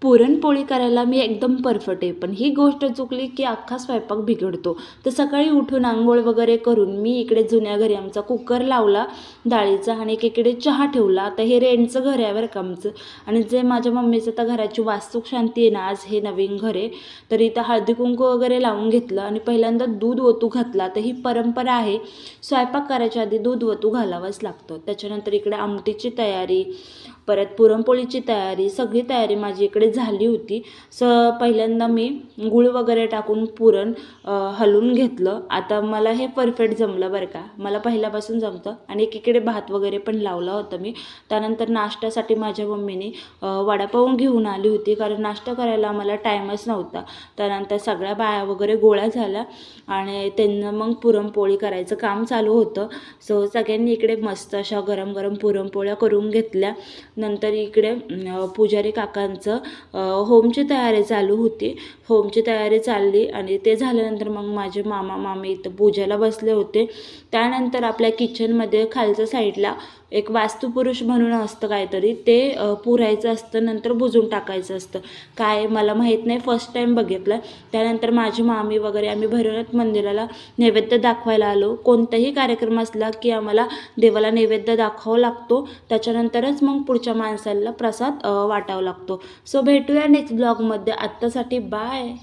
पुरणपोळी करायला मी एकदम परफेक्ट आहे, पण ही गोष्ट चुकली की अख्खा स्वयंपाक बिघडतो. तर सकाळी उठून अंघोळ वगैरे करून मी इकडे जुन्या घरी आमचा कुकर लावला डाळीचा आणि एकीकडे चहा ठेवला. आता हे रेंटचं घर आहे बरं का आमचं, आणि जे माझ्या मम्मीचं तर घराची वास्तुक शांती आहे ना, आज हे नवीन घर आहे, तर इथं हळदी कुंकू वगैरे लावून घेतलं आणि पहिल्यांदा दूध ओतू घातला. तर ही परंपरा आहे, स्वयंपाक करायच्या आधी दूध ओतू घालावंच लागतं. त्याच्यानंतर इकडे आमटीची तयारी, परत पुरणपोळीची तयारी, सगळी तयारी माझी इकडे झाली होती. पहिल्यांदा मी गूळ वगैरे टाकून पुरण हलवून घेतलं. आता मला हे परफेक्ट जमलं बरं का, मला पहिल्यापासून जमतं. आणि एकीकडे भात वगैरे पण लावला होता मी. त्यानंतर नाश्त्यासाठी माझ्या मम्मीने वडापाव घेऊन आली होती, कारण नाश्ता करायला आम्हाला टाईमच नव्हता. त्यानंतर सगळ्या बाया वगैरे गोळा झाल्या आणि त्यांना मग पुरणपोळी करायचं काम चालू होतं. सगळ्यांनी इकडे मस्त अशा गरम गरम पुरणपोळ्या करून घेतल्या. नंतर इकडे पुजारी काकांचं होमची तयारी चालू होती. होमची तयारी चालली आणि ते झाल्यानंतर मग माझे मामा मामी इथं पूजेला बसले होते. त्यानंतर आपल्या किचनमध्ये खालच्या साईडला एक वास्तुपुरुष म्हणून असतं काहीतरी, ते पुरायचं असतं, नंतर बुजून टाकायचं असतं. काय मला माहीत नाही, फर्स्ट टाईम बघितलं. त्यानंतर माझी मामी वगैरे आम्ही भैरवनाथ मंदिराला नैवेद्य दाखवायला आलो. कोणताही कार्यक्रम असला की आम्हाला देवाला नैवेद्य दाखवावा लागतो, त्याच्यानंतरच मग पुढच्या माणसाला प्रसाद वाटावा लागतो. भेटूया नेक्स्ट ब्लॉगमध्ये. आत्तासाठी बाय.